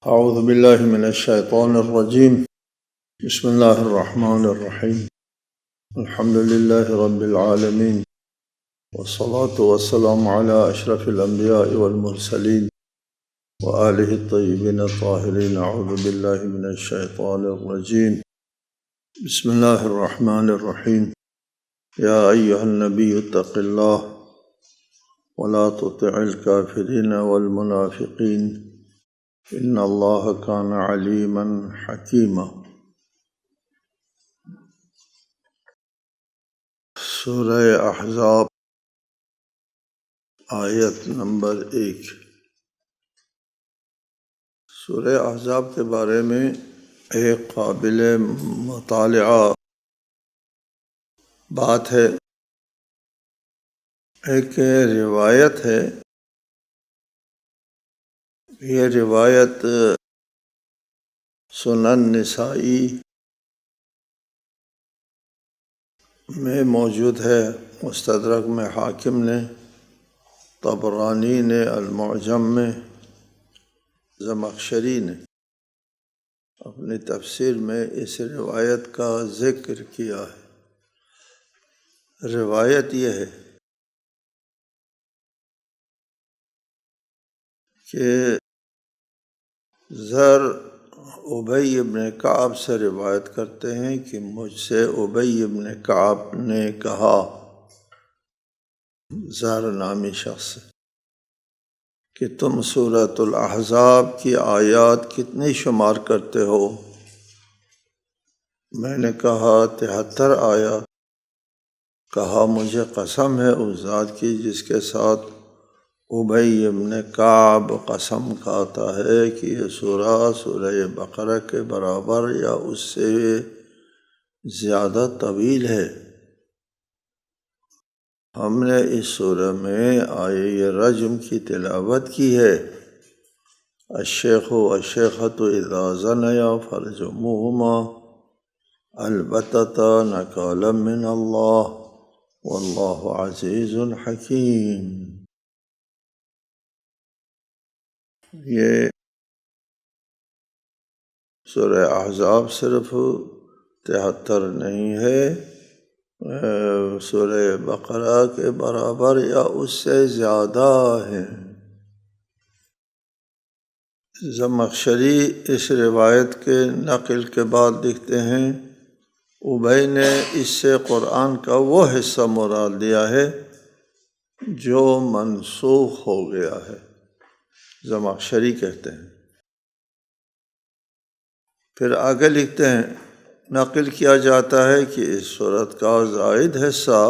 اعوذ باللہ من الشیطان الرجیم بسم اللہ الرحمن الرحیم الحمد للہ رب العالمین والصلاة والسلام علی اشرف الانبیاء والمرسلین وآلہ الطیبین الطاہرین اعوذ باللہ من الشیطان الرجیم بسم اللہ الرحمن الرحیم یا ایہا النبی اتق اللہ ولا تطع الکافرین والمنافقین ان اللہ کان علیما حکیما۔ سورہ احزاب آیت نمبر 1۔ سورہ احزاب کے بارے میں ایک قابل مطالعہ بات ہے، ایک روایت ہے۔ یہ روایت سنن نسائی میں موجود ہے، مستدرک میں حاکم نے، طبرانی نے المعجم میں، زمخشری نے اپنی تفسیر میں اس روایت کا ذکر کیا ہے۔ روایت یہ ہے کہ زر ابی بن کعب سے روایت کرتے ہیں کہ مجھ سے ابی بن کعب نے کہا، زر نامی شخص سے، کہ تم سورۃ الاحزاب کی آیات کتنی شمار کرتے ہو؟ میں نے کہا 73 آیات۔ کہا مجھے قسم ہے اس ذات کی جس کے ساتھ ابی بن کعب قسم کھاتا ہے کہ یہ سورہ بقرہ کے برابر یا اس سے زیادہ طویل ہے۔ ہم نے اس سورہ میں آیہ رجم کی تلاوت کی ہے، الشیخ والشیخۃ اذا زنیا فرجموہما البتۃ نکالا من اللہ واللہ عزیز حکیم۔ یہ سورہ احزاب صرف 73 نہیں ہے، سورہ بقرہ کے برابر یا اس سے زیادہ ہے۔ زمخشری اس روایت کے نقل کے بعد لکھتے ہیں، ابی نے اس سے قرآن کا وہ حصہ مراد لیا ہے جو منسوخ ہو گیا ہے، زمخشری کہتے ہیں۔ پھر آگے لکھتے ہیں، نقل کیا جاتا ہے کہ اس سورت کا زائد حصہ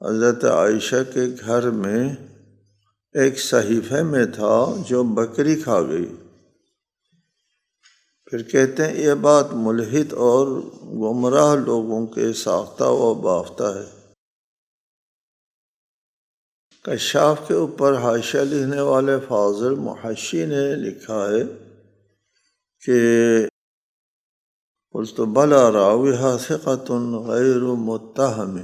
حضرت عائشہ کے گھر میں ایک صحیفے میں تھا جو بکری کھا گئی۔ پھر کہتے ہیں یہ بات ملحد اور گمراہ لوگوں کے ساختہ و بافتہ ہے۔ کشاف کے اوپر حاشیہ لکھنے والے فاضل محشی نے لکھا ہے کہ قلت بلا راویہ ثقۃ غیر متہم،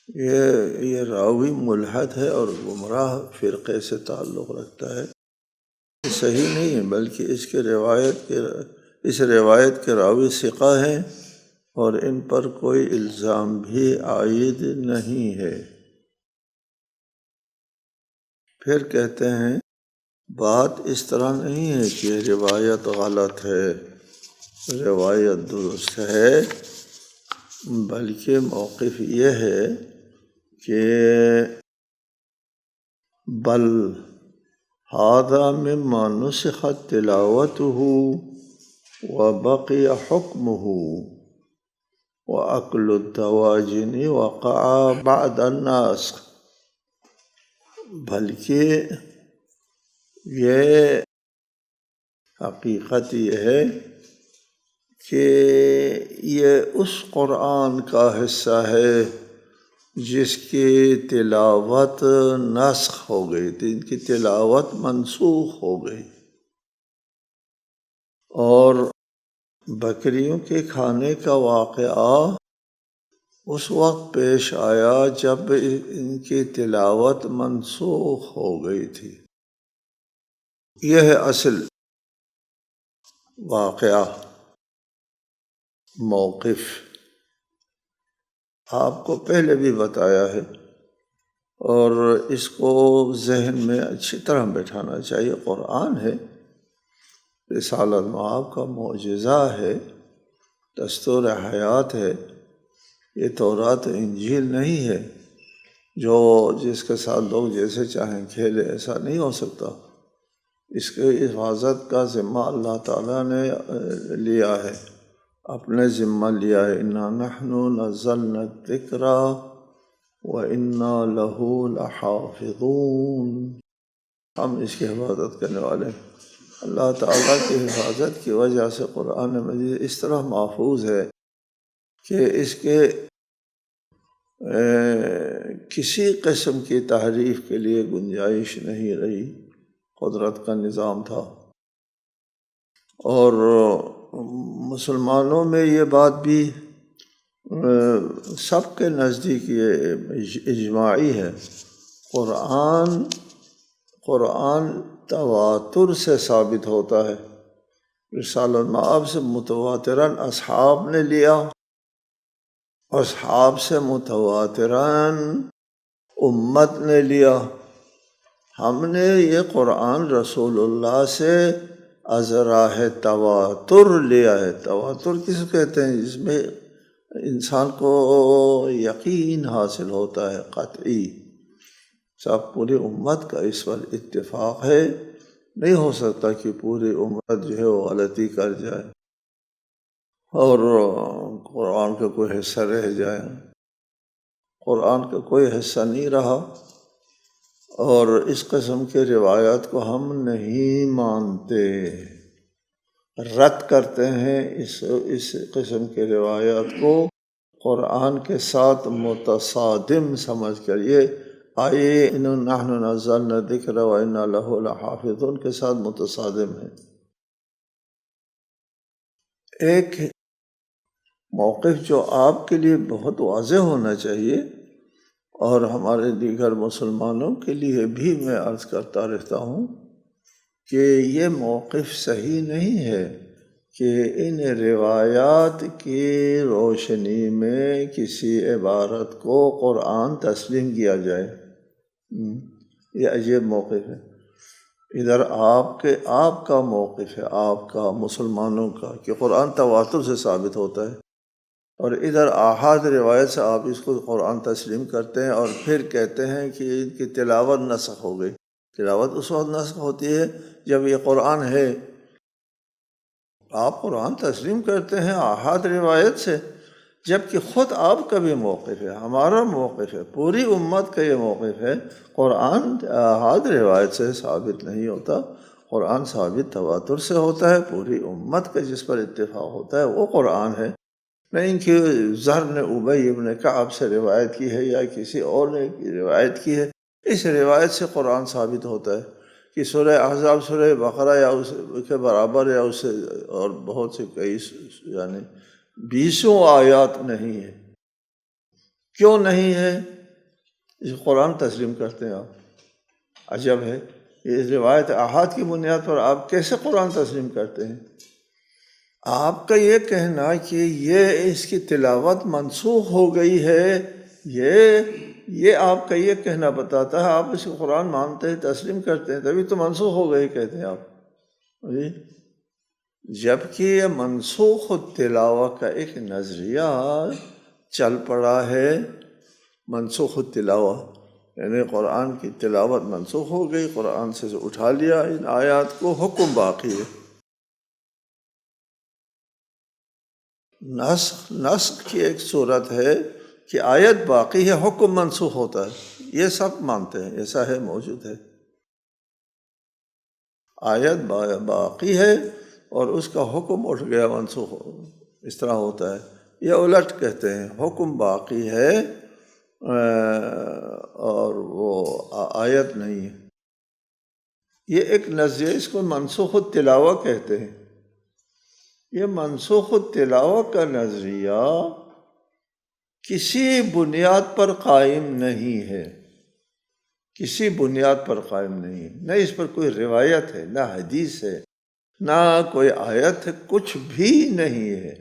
یہ راوی ملحد ہے اور گمراہ فرقے سے تعلق رکھتا ہے، یہ صحیح نہیں ہے، بلکہ اس روایت کے راوی ثقہ ہیں اور ان پر کوئی الزام بھی عائد نہیں ہے۔ پھر کہتے ہیں بات اس طرح نہیں ہے کہ روایت غلط ہے، روایت درست ہے، بلکہ موقف یہ ہے کہ بل ھذا مما نسخت تلاوته وبقي حكمه وأكل الدواجن وقع بعد النسخ، بلکہ یہ حقیقت یہ ہے کہ یہ اس قرآن کا حصہ ہے جس کی تلاوت نسخ ہو گئی تھی، ان کی تلاوت منسوخ ہو گئی، اور بکریوں کے کھانے کا واقعہ اس وقت پیش آیا جب ان کی تلاوت منسوخ ہو گئی تھی۔ یہ ہے اصل واقعہ، موقف آپ کو پہلے بھی بتایا ہے، اور اس کو ذہن میں اچھی طرح بٹھانا چاہیے۔ قرآن ہے، رسالت مآب کا معجزہ ہے، دستور حیات ہے، یہ تورات و انجیل نہیں ہے جو جس کے ساتھ لوگ جیسے چاہیں کھیلے، ایسا نہیں ہو سکتا۔ اس کے حفاظت کا ذمہ اللہ تعالیٰ نے لیا ہے، اپنے ذمہ لیا ہے۔ اِنَّا نَحْنُ نَزَّلْنَا الذِّكْرَ وَإِنَّا لَهُ لَحَافِظُونَ، ہم اس کی حفاظت کرنے والے ہیں۔ اللہ تعالیٰ کی حفاظت کی وجہ سے قرآن مجید اس طرح محفوظ ہے کہ اس کے کسی قسم کی تحریف کے لیے گنجائش نہیں رہی، قدرت کا نظام تھا۔ اور مسلمانوں میں یہ بات بھی سب کے نزدیک یہ اجماعی ہے، قرآن تواتر سے ثابت ہوتا ہے۔ رسالۃ مآب سے متواتراً اصحاب نے لیا، اصحاب سے متواتراً امت نے لیا۔ ہم نے یہ قرآن رسول اللہ سے از راہ تواتر لیا ہے۔ تواتر کس کہتے ہیں؟ جس میں انسان کو یقین حاصل ہوتا ہے، قطعی۔ سب پوری امت کا اس پر اتفاق ہے، نہیں ہو سکتا کہ پوری امت جو ہے وہ غلطی کر جائے اور قرآن کا کوئی حصہ رہ جائے۔ قرآن کا کوئی حصہ نہیں رہا، اور اس قسم کے روایات کو ہم نہیں مانتے، رد کرتے ہیں۔ اس قسم کے روایات کو قرآن کے ساتھ متصادم سمجھ کر، یہ آئے اِنَّا نَحْنُ نَزَّلْنَا الذِّكْرَ وَإِنَّا لَهُ لَحَافِظُونَ کے ساتھ متصادم ہے۔ ایک موقف جو آپ کے لیے بہت واضح ہونا چاہیے، اور ہمارے دیگر مسلمانوں کے لیے بھی میں عرض کرتا رہتا ہوں کہ یہ موقف صحیح نہیں ہے کہ ان روایات کی روشنی میں کسی عبارت کو قرآن تسلیم کیا جائے۔ یہ عجیب موقف ہے۔ ادھر آپ کا موقف ہے، آپ کا، مسلمانوں کا، کہ قرآن تواتر سے ثابت ہوتا ہے، اور ادھر آحاد روایت سے آپ اس کو قرآن تسلیم کرتے ہیں، اور پھر کہتے ہیں کہ ان کی تلاوت نسخ ہو گئی۔ تلاوت اس وقت نسخ ہوتی ہے جب یہ قرآن ہے۔ آپ قرآن تسلیم کرتے ہیں آحاد روایت سے، جبکہ خود آپ کا بھی موقف ہے، ہمارا موقف ہے، پوری امت کا یہ موقف ہے۔ قرآن آحاد روایت سے ثابت نہیں ہوتا، قرآن ثابت تواتر سے ہوتا ہے۔ پوری امت کا جس پر اتفاق ہوتا ہے وہ قرآن ہے، نہیں کہ زر نے ابی ابن کعب سے روایت کی ہے یا کسی اور نے روایت کی ہے۔ اس روایت سے قرآن ثابت ہوتا ہے کہ سورہ احزاب سورہ بقرہ یا اس کے برابر یا اس سے اور بہت سے کئی یعنی 20 آیات نہیں ہے۔ کیوں نہیں ہے؟ اس قرآن تسلیم کرتے ہیں آپ، عجب ہے۔ یہ روایت احاد کی بنیاد پر آپ کیسے قرآن تسلیم کرتے ہیں؟ آپ کا یہ کہنا کہ یہ اس کی تلاوت منسوخ ہو گئی ہے، یہ آپ کا یہ کہنا بتاتا ہے آپ اس کو قرآن مانتے ہیں، تسلیم کرتے ہیں، تبھی تو منسوخ ہو گئی کہتے ہیں آپ، جبکہ یہ منسوخ التلاوہ کا ایک نظریہ چل پڑا ہے۔ منسوخ التلاوہ یعنی قرآن کی تلاوت منسوخ ہو گئی، قرآن سے اٹھا لیا ان آیات کو، حکم باقی ہے۔ نسخ کی ایک صورت ہے کہ آیت باقی ہے، حکم منسوخ ہوتا ہے، یہ سب مانتے ہیں، ایسا ہے، موجود ہے۔ آیت باقی ہے اور اس کا حکم اٹھ گیا، منسوخ، اس طرح ہوتا ہے۔ یہ الٹ کہتے ہیں، حکم باقی ہے اور وہ آیت نہیں ہے۔ یہ ایک نظریہ، اس کو منسوخ التلاوہ کہتے ہیں۔ یہ منسوخ التلاوہ کا نظریہ کسی بنیاد پر قائم نہیں ہے کسی بنیاد پر قائم نہیں ہے، نہ اس پر کوئی روایت ہے، نہ حدیث ہے، نہ کوئی آیت ہے، کچھ بھی نہیں ہے۔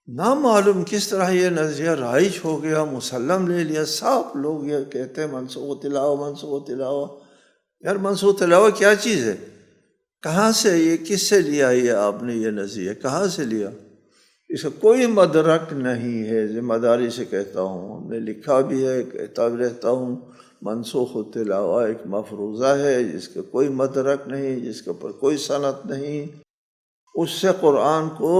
نہ معلوم کس طرح یہ نظریہ رائج ہو گیا، مسلم لے لیا، سب لوگ یہ کہتے ہیں منسوخ تلاوہ، منسوخ تلاوہ۔ یار منسوخ تلاوہ کیا چیز ہے؟ کہاں سے یہ، کس سے لیا یہ آپ نے یہ نظریہ، کہاں سے لیا؟ اس کا کوئی مدرک نہیں ہے، ذمہ داری سے کہتا ہوں، ہم نے لکھا بھی ہے، کہتا بھی رہتا ہوں، منسوخ تلاوہ ایک مفروضہ ہے جس کا کوئی مدرک نہیں، جس کے اوپر کوئی سند نہیں، اس سے قرآن کو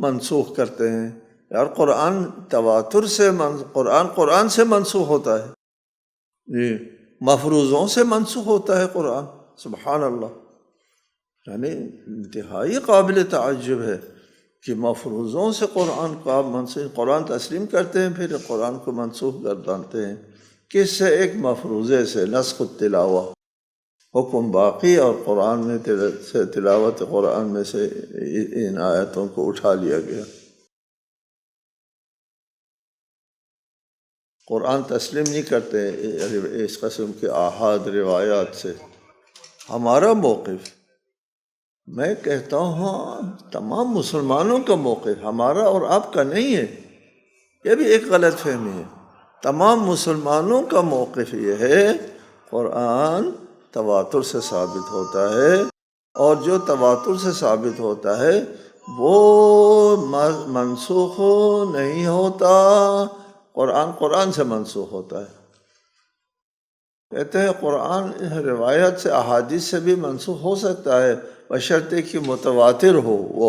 منسوخ کرتے ہیں۔ یار قرآن تواتر سے قرآن سے منسوخ ہوتا ہے، جی مفروضوں سے منسوخ ہوتا ہے قرآن، سبحان اللہ۔ یعنی انتہائی قابل تعجب ہے کہ مفروضوں سے قرآن تسلیم کرتے ہیں، پھر قرآن کو منسوخ گردانتے ہیں۔ کس سے؟ ایک مفروضے سے، نسخ التلاوہ، حکم باقی، اور قرآن میں تلاوت قرآن میں سے ان آیتوں کو اٹھا لیا گیا۔ قرآن تسلیم نہیں کرتے اس قسم کے آحاد روایات سے۔ ہمارا موقف، میں کہتا ہوں تمام مسلمانوں کا موقف، ہمارا اور آپ کا نہیں ہے، یہ بھی ایک غلط فہمی ہے۔ تمام مسلمانوں کا موقف یہ ہے، قرآن تواتر سے ثابت ہوتا ہے، اور جو تواتر سے ثابت ہوتا ہے وہ منسوخ نہیں ہوتا، قرآن سے منسوخ ہوتا ہے۔ کہتے ہیں قرآن روایت سے، احادیث سے بھی منسوخ ہو سکتا ہے، بشرطے کہ متواتر ہو وہ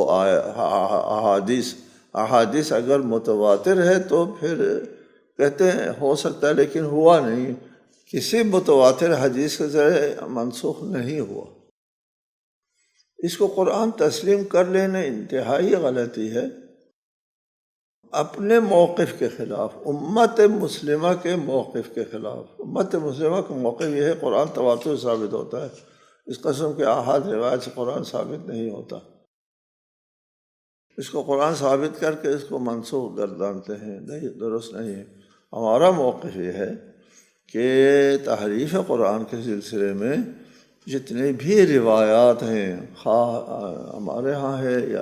احادیث اگر متواتر ہے تو پھر کہتے ہیں ہو سکتا ہے، لیکن ہوا نہیں، کسی متواتر حدیث کے ذریعے منسوخ نہیں ہوا۔ اس کو قرآن تسلیم کر لینا انتہائی غلطی ہے، اپنے موقف کے خلاف، امت مسلمہ کے موقف کے خلاف۔ امت مسلمہ کا موقف یہ ہے قرآن تواتر ثابت ہوتا ہے، اس قسم کے احاد روایت سے قرآن ثابت نہیں ہوتا، اس کو قرآن ثابت کر کے اس کو منسوخ گردانتے ہیں، نہیں، درست نہیں ہے۔ ہمارا موقف یہ ہے کہ تحریف قرآن کے سلسلے میں جتنے بھی روایات ہیں، خواہ ہمارے ہاں ہے یا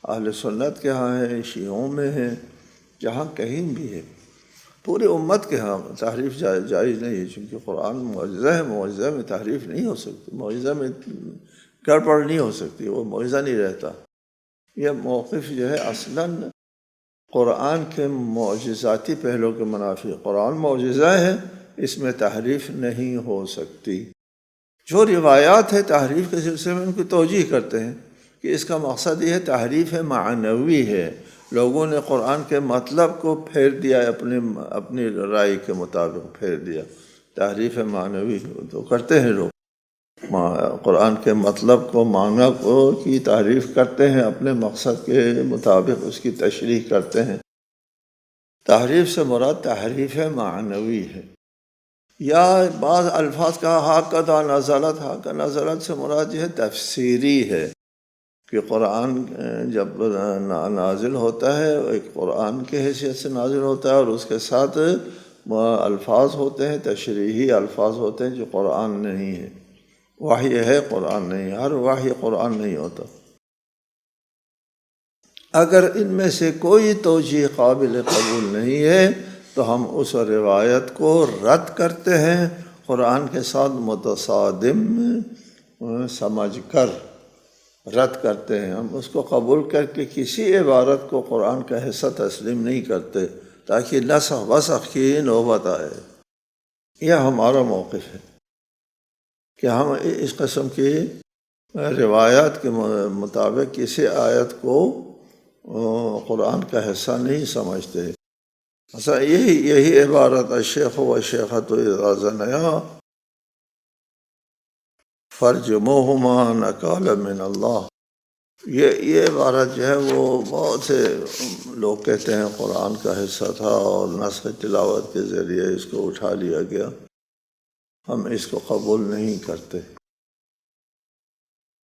اہل سنت کے ہاں ہے، شیعوں میں ہے، جہاں کہیں بھی ہے، پوری امت کے ہاں تحریف جائز نہیں ہے، چونکہ قرآن معجزہ ہے، معجزہ میں تحریف نہیں ہو سکتی، معجزہ میں گڑبڑ نہیں ہو سکتی، وہ معجزہ نہیں رہتا۔ یہ موقف جو ہے اصلاً قرآن کے معجزاتی پہلو کے منافی، قرآن معجزہ ہے، اس میں تحریف نہیں ہو سکتی۔ جو روایات ہے تحریف کے سلسلے میں ان کی توجیہ کرتے ہیں کہ اس کا مقصد یہ ہے تحریف معنوی ہے، لوگوں نے قرآن کے مطلب کو پھیر دیا، اپنی رائے کے مطابق پھیر دیا، تحریف معنوی تو کرتے ہیں لوگ، قرآن کے مطلب کو، معنی کو کی تعریف کرتے ہیں، اپنے مقصد کے مطابق اس کی تشریح کرتے ہیں۔ تحریف سے مراد تحریف معنوی ہے، یا بعض الفاظ کا ہاکذا نزلت سے مراد یہ ہے تفسیری ہے، کہ قرآن جب نازل ہوتا ہے ایک قرآن کے حیثیت سے نازل ہوتا ہے، اور اس کے ساتھ الفاظ ہوتے ہیں، تشریحی الفاظ ہوتے ہیں جو قرآن نہیں ہے، وحی ہے قرآن نہیں، ہر وحی قرآن نہیں ہوتا۔ اگر ان میں سے کوئی توجیہ قابل قبول نہیں ہے تو ہم اس روایت کو رد کرتے ہیں، قرآن کے ساتھ متصادم سمجھ کر رد کرتے ہیں، ہم اس کو قبول کر کے کسی عبارت کو قرآن کا حصہ تسلیم نہیں کرتے تاکہ نسخ وسخ کی نوبت آئے۔ یہ ہمارا موقف ہے کہ ہم اس قسم کی روایات کے مطابق کسی آیت کو قرآن کا حصہ نہیں سمجھتے۔ اچھا، یہی عبارت الشیخ والشیخۃ اذا زنیا فرجموہما نکالا من اللہ، یہ عبارت جو ہے وہ بہت سے لوگ کہتے ہیں قرآن کا حصہ تھا اور نسخ تلاوت کے ذریعے اس کو اٹھا لیا گیا، ہم اس کو قبول نہیں کرتے،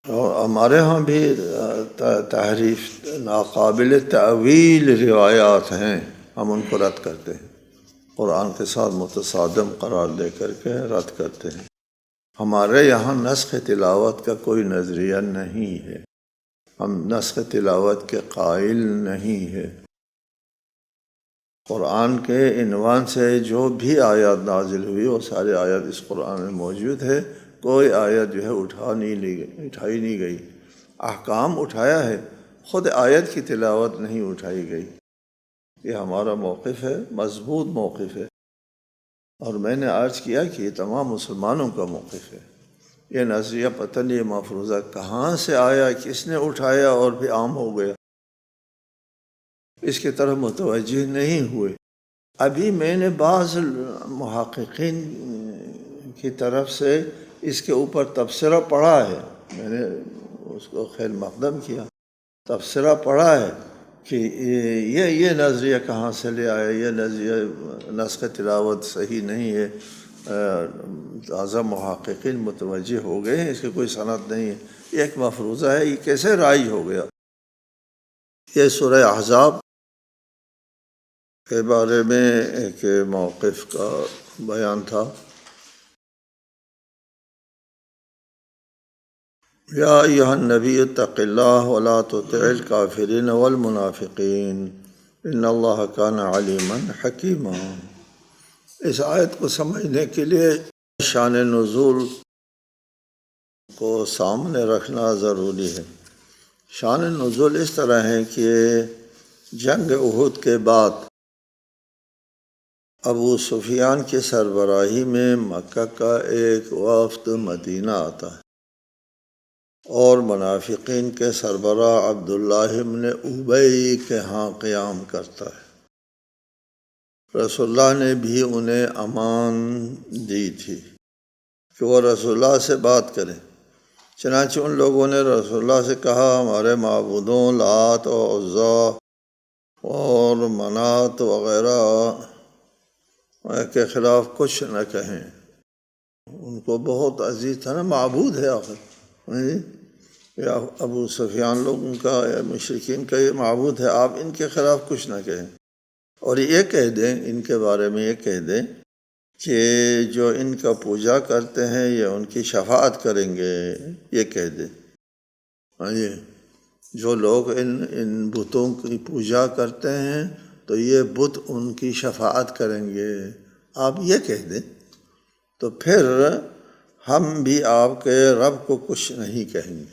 اور ہمارے ہاں بھی تحریف ناقابل تعویل روایات ہیں، ہم ان کو رد کرتے ہیں۔ قرآن کے ساتھ متصادم قرار دے کر کے رد کرتے ہیں۔ ہمارے یہاں نسخ تلاوت کا کوئی نظریہ نہیں ہے، ہم نسخ تلاوت کے قائل نہیں ہے۔ قرآن کے عنوان سے جو بھی آیات نازل ہوئی وہ سارے آیات اس قرآن میں موجود ہے، کوئی آیت جو ہے اٹھائی نہیں گئی۔ احکام اٹھایا ہے، خود آیت کی تلاوت نہیں اٹھائی گئی۔ یہ ہمارا موقف ہے، مضبوط موقف ہے، اور میں نے عرض کیا کہ یہ تمام مسلمانوں کا موقف ہے۔ یہ نظریہ پتہ نہیں، یہ مفروضہ کہاں سے آیا، کس نے اٹھایا اور بھی عام ہو گیا، اس کی طرف متوجہ نہیں ہوئے۔ ابھی میں نے بعض محققین کی طرف سے اس کے اوپر تبصرہ پڑھا ہے، میں نے اس کو خیر مقدم کیا، تبصرہ پڑھا ہے کہ یہ نظریہ کہاں سے لے آیا، یہ نظریہ نسخ تلاوت صحیح نہیں ہے۔ تازہ محققین متوجہ ہو گئے ہیں، اس کی کوئی سند نہیں ہے، یہ ایک مفروضہ ہے، یہ کیسے رائج ہو گیا۔ یہ سورہ احزاب کے بارے میں ایک موقف کا بیان تھا۔ یا ایھا النبی اتق اللہ ولا تطع الکافرین والمنافقین ان اللہ کان علیما حکیما۔ اس آیت کو سمجھنے کے لیے شان نزول کو سامنے رکھنا ضروری ہے۔ شان نزول اس طرح ہے کہ جنگ احد کے بعد ابو سفیان کی سربراہی میں مکہ کا ایک وفد مدینہ آتا ہے اور منافقین کے سربراہ عبداللہ بن ابی کے ہاں قیام کرتا ہے۔ رسول اللہ نے بھی انہیں امان دی تھی کہ وہ رسول اللہ سے بات کریں، چنانچہ ان لوگوں نے رسول اللہ سے کہا ہمارے معبودوں لات و عزا اور منات وغیرہ کے خلاف کچھ نہ کہیں۔ ان کو بہت عزیز تھا نا، معبود ہے آخر، یا ابو سفیان لوگوں کا یا مشرکین کا یہ معبود ہے، آپ ان کے خلاف کچھ نہ کہیں، اور یہ کہہ دیں، ان کے بارے میں یہ کہہ دیں کہ جو ان کا پوجا کرتے ہیں یہ ان کی شفاعت کریں گے، یہ کہہ دیں۔ جو لوگ ان بتوں کی پوجا کرتے ہیں تو یہ بت ان کی شفاعت کریں گے، آپ یہ کہہ دیں، تو پھر ہم بھی آپ کے رب کو کچھ نہیں کہیں گے۔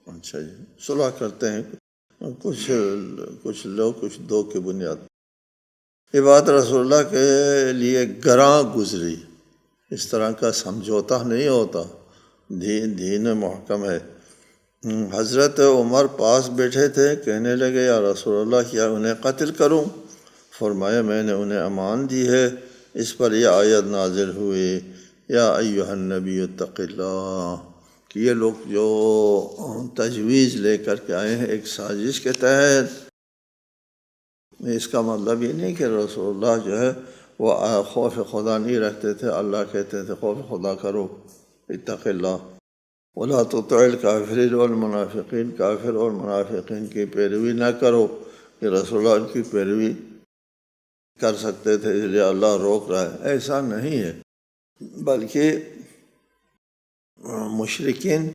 اچھا جی، صلح کرتے ہیں کچھ لوگ کچھ دو کی بنیاد۔ یہ بات رسول اللہ کے لیے گراں گزری، اس طرح کا سمجھوتا نہیں ہوتا، دین محکم ہے۔ حضرت عمر پاس بیٹھے تھے، کہنے لگے یا رسول اللہ کیا انہیں قتل کروں؟ فرمایا میں نے انہیں امان دی ہے۔ اس پر یہ آیت نازل ہوئی یا ایھا النبی اتق اللہ، کہ یہ لوگ جو تجویز لے کر کے آئے ہیں ایک سازش کے تحت، اس کا مطلب یہ نہیں کہ رسول اللہ جو ہے وہ خوف خدا نہیں رکھتے تھے، اللہ کہتے تھے خوف خدا کرو، اتق اللہ ولا تطع الکافرین والمنافقین، کافر اور منافقین کی پیروی نہ کرو، کہ رسول اللہ ان کی پیروی کر سکتے تھے، اس لیے اللہ روک رہا ہے، ایسا نہیں ہے۔ بلکہ مشرکین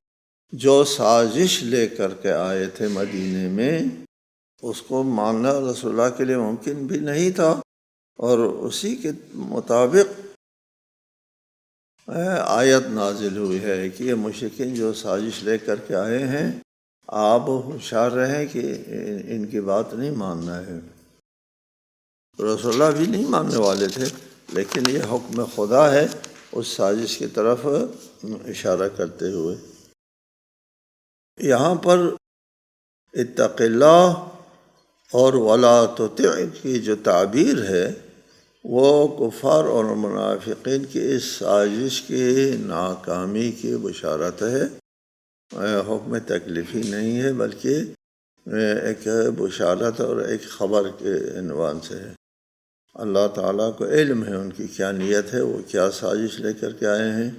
جو سازش لے کر کے آئے تھے مدینے میں، اس کو ماننا رسول اللہ کے لیے ممکن بھی نہیں تھا، اور اسی کے مطابق آیت نازل ہوئی ہے کہ یہ مشرکین جو سازش لے کر کے آئے ہیں، آپ ہوشیار رہیں کہ ان کی بات نہیں ماننا ہے۔ رسول اللہ بھی نہیں ماننے والے تھے، لیکن یہ حکم خدا ہے، اس سازش کی طرف اشارہ کرتے ہوئے۔ یہاں پر اتق اللہ اور ولا تطع کی جو تعبیر ہے وہ کفار اور منافقین کی اس سازش کی ناکامی کی بشارت ہے، حکم تکلیفی نہیں ہے، بلکہ ایک بشارت اور ایک خبر کے عنوان سے ہے۔ اللہ تعالیٰ کو علم ہے ان کی کیا نیت ہے، وہ کیا سازش لے کر کے آئے ہیں۔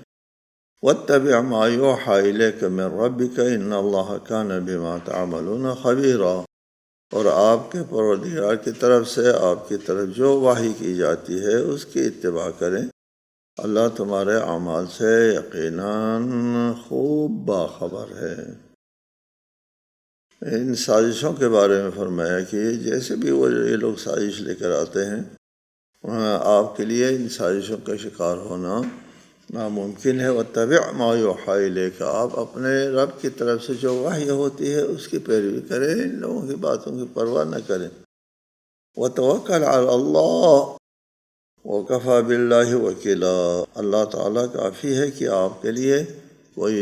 واتبع ما یوحی الیک من ربک ان اللہ کان بما تعملون خبیرا۔ اور آپ کے پروردگار کی طرف سے آپ کی طرف جو وحی کی جاتی ہے اس کی اتباع کریں۔ اللہ تمہارے اعمال سے یقیناً خوب باخبر ہے۔ ان سازشوں کے بارے میں فرمایا کہ جیسے بھی یہ لوگ سازش لے کر آتے ہیں، آپ کے لیے ان سازشوں کا شکار ہونا ناممکن ہے۔ وَاتَّبِعْ مَا يُوحَىٰ إِلَيْكَ، آپ اپنے رب کی طرف سے جو وحی ہوتی ہے اس کی پیروی کریں، ان لوگوں کی باتوں کی پرواہ نہ کریں۔ وَتَوَكَّلْ عَلَى اللَّهِ وَكَفَىٰ بِاللَّهِ وَكِيلًا، اللہ تعالیٰ کافی ہے کہ آپ کے لیے کوئی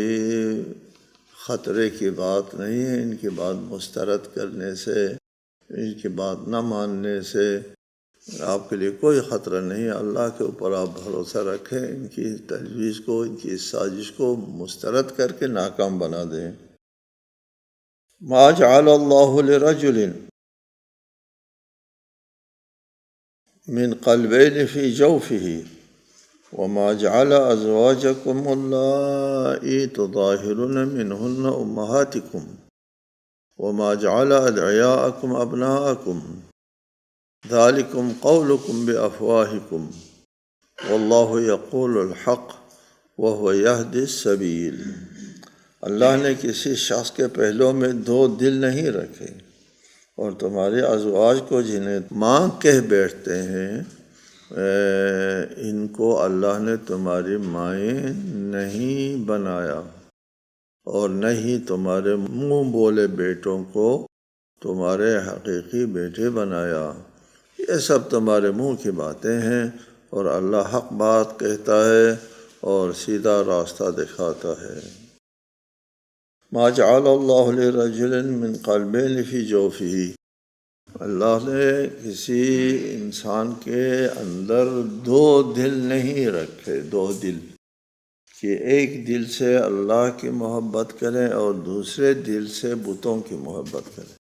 خطرے کی بات نہیں ہے۔ ان کی بات مسترد کرنے سے، ان کی بات نہ ماننے سے آپ کے لیے کوئی خطرہ نہیں ہے۔ اللہ کے اوپر آپ بھروسہ رکھیں، ان کی تجویز کو، ان کی سازش کو مسترد کر کے ناکام بنا دیں۔ ما جعل اللہ لرجل من قلبین فی جوفہ وما جعل ازواجکم اللائی تظاہرون منہن امہاتکم وما جعل ادعیاءکم ابناءکم ذالکم قولکم بافواہکم واللہ یقول الحق وہو یہدی السبیل۔ اللہ نے کسی شخص کے پہلوں میں دو دل نہیں رکھے، اور تمہارے ازواج کو جنہیں ماں کہہ بیٹھتے ہیں، ان کو اللہ نے تمہاری مائیں نہیں بنایا، اور نہ ہی تمہارے منہ بولے بیٹوں کو تمہارے حقیقی بیٹے بنایا۔ یہ سب تمہارے منہ کی باتیں ہیں، اور اللہ حق بات کہتا ہے اور سیدھا راستہ دکھاتا ہے۔ ما جعل اللہ لرجل من قلبین فی جوفہ، اللہ نے کسی انسان کے اندر دو دل نہیں رکھے، دو دل، کہ ایک دل سے اللہ کی محبت کریں اور دوسرے دل سے بتوں کی محبت کریں۔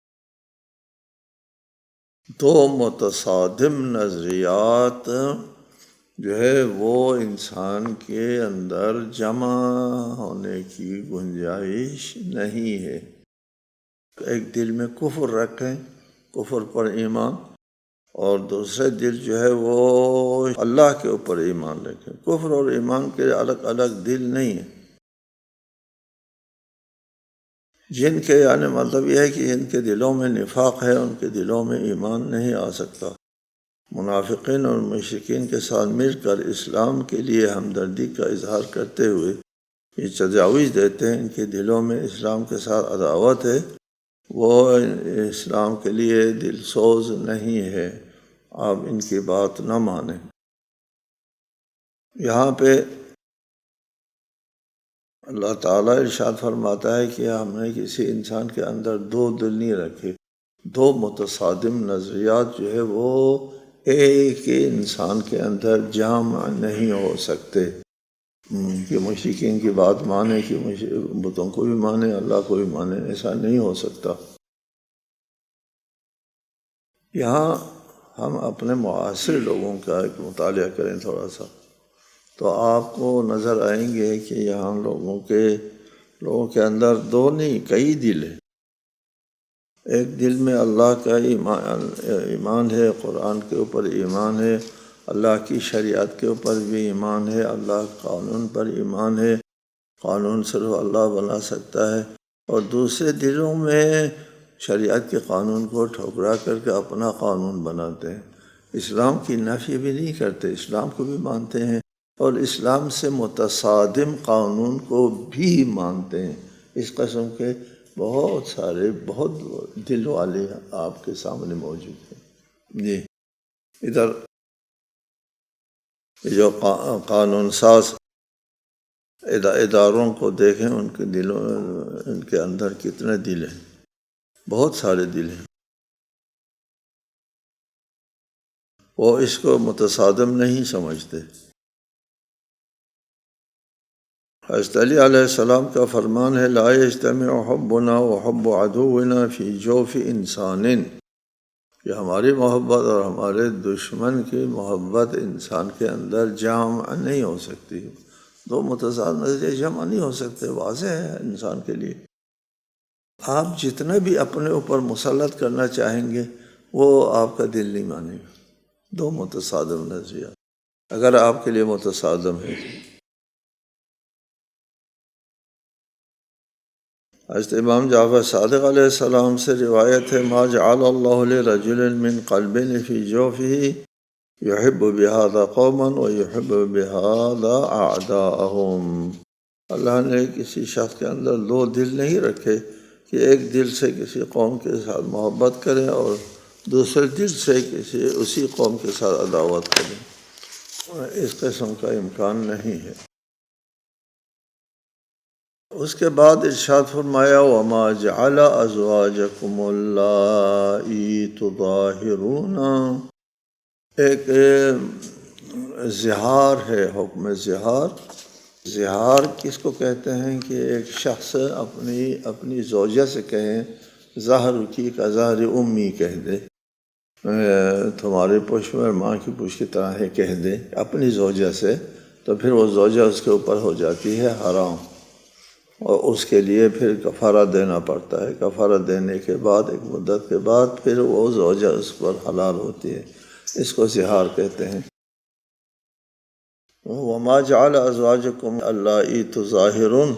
دو متصادم نظریات جو ہے وہ انسان کے اندر جمع ہونے کی گنجائش نہیں ہے۔ ایک دل میں کفر رکھیں، کفر پر ایمان، اور دوسرے دل جو ہے وہ اللہ کے اوپر ایمان رکھیں۔ کفر اور ایمان کے الگ الگ دل نہیں ہیں۔ جن کے یعنی مطلب یہ ہے کہ جن کے دلوں میں نفاق ہے، ان کے دلوں میں ایمان نہیں آ سکتا۔ منافقین اور مشرکین کے ساتھ مل کر اسلام کے لیے ہمدردی کا اظہار کرتے ہوئے یہ تجاویز دیتے ہیں، ان کے دلوں میں اسلام کے ساتھ عداوت ہے، وہ اسلام کے لیے دل سوز نہیں ہے، آپ ان کی بات نہ مانیں۔ یہاں پہ اللہ تعالیٰ ارشاد فرماتا ہے کہ ہم نے کسی انسان کے اندر دو دل نہیں رکھے، دو متصادم نظریات جو ہے وہ ایک ہی انسان کے اندر جمع نہیں ہو سکتے، کہ مشرکین کی بات مانے، کہ بتوں کو بھی مانے، اللہ کو بھی مانے، ایسا نہیں ہو سکتا۔ یہاں ہم اپنے معاصر لوگوں کا ایک مطالعہ کریں تھوڑا سا، تو آپ کو نظر آئیں گے کہ یہاں لوگوں کے اندر دو نہیں کئی دل ہیں۔ ایک دل میں اللہ کا ایمان ہے، قرآن کے اوپر ایمان ہے، اللہ کی شریعت کے اوپر بھی ایمان ہے، اللہ قانون پر ایمان ہے، قانون صرف اللہ بنا سکتا ہے، اور دوسرے دلوں میں شریعت کے قانون کو ٹھکرا کر کے اپنا قانون بناتے ہیں، اسلام کی نفی بھی نہیں کرتے، اسلام کو بھی مانتے ہیں اور اسلام سے متصادم قانون کو بھی مانتے ہیں۔ اس قسم کے بہت سارے بہت دل والے آپ کے سامنے موجود ہیں۔ جی، ادھر جو قانون ساز اداروں کو دیکھیں، ان کے ان کے اندر کتنے دل ہیں، بہت سارے دل ہیں، وہ اس کو متصادم نہیں سمجھتے۔ حضرت علی علیہ السلام کا فرمان ہے، لا یجتمع حبنا وحب عدونا فی جوف انسان، کہ ہماری محبت اور ہمارے دشمن کی محبت انسان کے اندر جمع نہیں ہو سکتی۔ دو متصادم نظریے جمع نہیں ہو سکتے، واضح ہے انسان کے لیے۔ آپ جتنا بھی اپنے اوپر مسلط کرنا چاہیں گے وہ آپ کا دل نہیں مانے گا۔ دو متصادم نظریات اگر آپ کے لیے متصادم ہے۔ حضرت امام جعفر صادق علیہ السلام سے روایت ہے، ما جعل اللہ لرجل من قلبین فی جوفہ یحب بہذا قوما ویحب بہذا اعداءہم۔ اللہ نے کسی شخص کے اندر دو دل نہیں رکھے کہ ایک دل سے کسی قوم کے ساتھ محبت کریں اور دوسرے دل سے اسی قوم کے ساتھ عداوت کریں، اس قسم کا امکان نہیں ہے۔ اس کے بعد ارشاد فرمایا، وَمَا جَعَلَ أَزْوَاجَكُمُ اللَّائِي تُظَاهِرُونَ، ایک زہار ہے، حکم زہار۔ زہار کس کو کہتے ہیں کہ ایک شخص اپنی زوجہ سے کہیں زہر کی کا زہر امی کہہ دے، تمہاری پشت میں ماں کی پشت کی طرح ہے کہہ دے اپنی زوجہ سے، تو پھر وہ زوجہ اس کے اوپر ہو جاتی ہے حرام، اور اس کے لیے پھر کفارہ دینا پڑتا ہے۔ کفارہ دینے کے بعد ایک مدت کے بعد پھر وہ زوجہ اس پر حلال ہوتی ہے، اس کو زہار کہتے ہیں۔ وَمَا جَعَلَ أَزْوَاجَكُمُ اللَّائِي تُظَاهِرُونَ،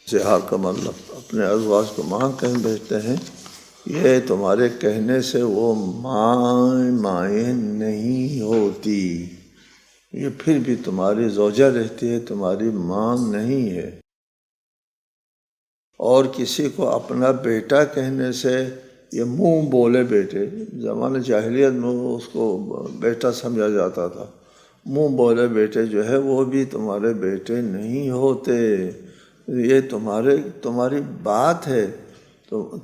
زہار کا مطلب اپنے ازواج کو ماں کہیں بھیجتے ہیں، یہ تمہارے کہنے سے وہ مائیں نہیں ہوتی، یہ پھر بھی تمہاری زوجہ رہتی ہے، تمہاری ماں نہیں ہے۔ اور کسی کو اپنا بیٹا کہنے سے، یہ منہ بولے بیٹے، زمانہ جاہلیت میں اس کو بیٹا سمجھا جاتا تھا، منہ بولے بیٹے جو ہے وہ بھی تمہارے بیٹے نہیں ہوتے، یہ تمہاری بات ہے،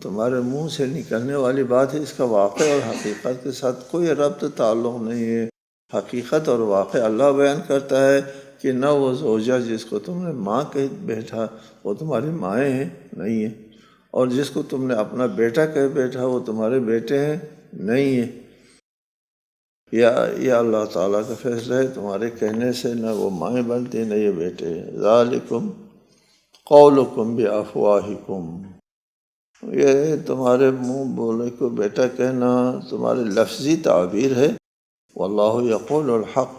تمہارے منہ سے نکلنے والی بات ہے، اس کا واقع اور حقیقت کے ساتھ کوئی ربط تعلق نہیں ہے۔ حقیقت اور واقع اللہ بیان کرتا ہے کہ نہ وہ زوجہ جس کو تم نے ماں کہہ بیٹھا وہ تمہاری مائیں ہیں، نہیں ہیں، اور جس کو تم نے اپنا بیٹا کہہ بیٹھا وہ تمہارے بیٹے ہیں، نہیں ہیں۔ یہ اللہ تعالیٰ کا فیصلہ ہے، تمہارے کہنے سے نہ وہ مائیں بنتی نہ یہ بیٹے ہیں۔ ذالکم قولکم بافواہکم، یہ تمہارے منہ بولے کو بیٹا کہنا تمہاری لفظی تعبیر ہے۔ واللہ یقول الحق،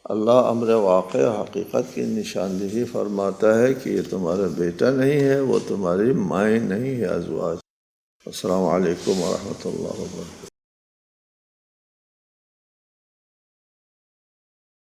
اللہ امر واقع حقیقت کی نشاندہی فرماتا ہے کہ یہ تمہارا بیٹا نہیں ہے، وہ تمہاری مائیں نہیں ہے ازواج۔ السلام علیکم ورحمۃ اللہ وبرکاتہ۔